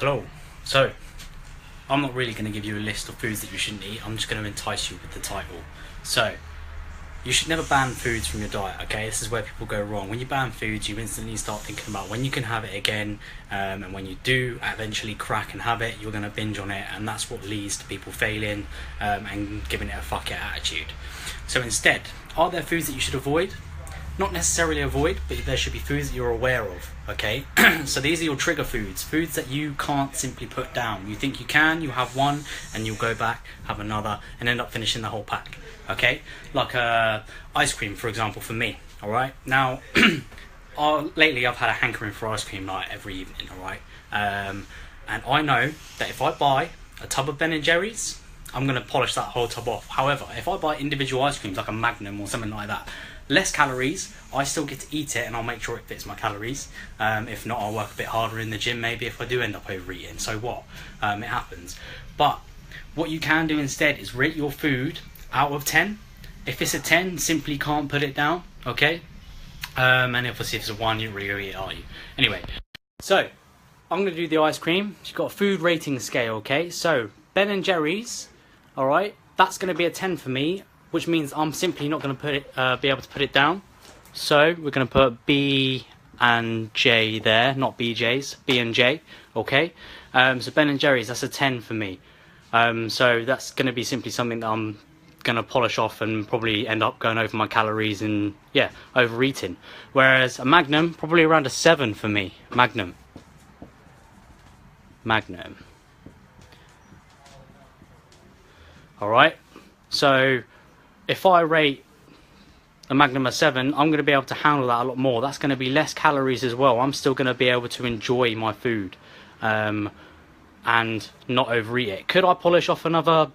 Hello. So, I'm not really going to give you a list of foods that you shouldn't eat. I'm just going to entice you with the title. So, you should never ban foods from your diet, okay? This is where people go wrong. When you ban foods, you instantly start thinking about when you can have it again, and when you do eventually crack and have it, you're going to binge on it, and that's what leads to people failing and giving it a fuck it attitude. So instead, are there foods that you should avoid? Not necessarily avoid, but there should be foods that you're aware of, okay? So these are your trigger foods, foods that you can't simply put down. You think you can, you have one, and you'll go back, have another, and end up finishing the whole pack, okay? Like ice cream, for example, for me, alright? Now, lately I've had a hankering for ice cream like every evening, alright? And I know that if I buy a tub of Ben & Jerry's, I'm going to polish that whole tub off. However, if I buy individual ice creams like a Magnum or something like that, less calories, I still get to eat it and I'll make sure it fits my calories. If not, I'll work a bit harder in the gym maybe if I do end up overeating. So what? It happens. But what you can do instead is rate your food out of 10. If it's a 10, simply can't put it down, okay? And obviously if it's a 1, you really going to eat it, are you? Anyway, so I'm going to do the ice cream. You've got a food rating scale, okay? So Ben & Jerry's, alright, that's going to be a 10 for me, which means I'm simply not going to put it, be able to put it down. So we're going to put B and J there, not BJ's, B and J, okay? So Ben & Jerry's, that's a 10 for me. So that's going to be simply something that I'm going to polish off and probably end up going over my calories and, yeah, overeating. Whereas a Magnum, probably around a 7 for me. Magnum. Alright, so if I rate a Magnum a 7, I'm going to be able to handle that a lot more. That's going to be less calories as well. I'm still going to be able to enjoy my food and not overeat it. Could I polish off another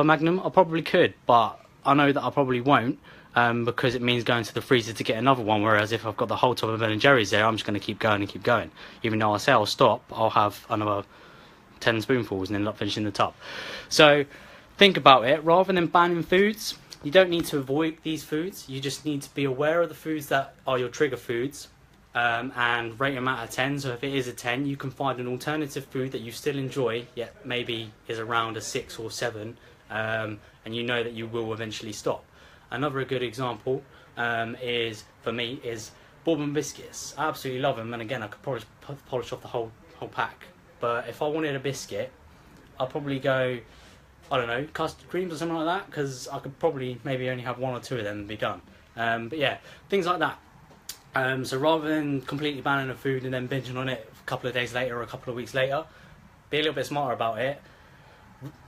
Magnum? I probably could, but I know that I probably won't because it means going to the freezer to get another one, whereas if I've got the whole tub of Ben & Jerry's there, I'm just going to keep going and keep going. Even though I say I'll stop, I'll have another 10 spoonfuls and end up finishing the tub. So think about it. Rather than banning foods, you don't need to avoid these foods. You just need to be aware of the foods that are your trigger foods and rate them out of 10. So if it is a 10, you can find an alternative food that you still enjoy, yet maybe is around a 6 or 7, and you know that you will eventually stop. Another good example is, for me, is bourbon biscuits. I absolutely love them, and again, I could probably polish off the whole pack. But if I wanted a biscuit, I'll probably go, I don't know, custard creams or something like that, because I could probably maybe only have 1 or 2 of them and be done. But yeah, things like that. So rather than completely banning a food and then binging on it a couple of days later or a couple of weeks later, be a little bit smarter about it.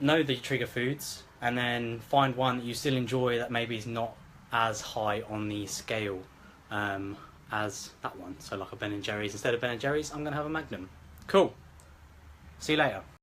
Know the trigger foods, and then find one that you still enjoy that maybe is not as high on the scale as that one. So like a Ben & Jerry's. Instead of Ben & Jerry's, I'm going to have a Magnum. Cool. See you later.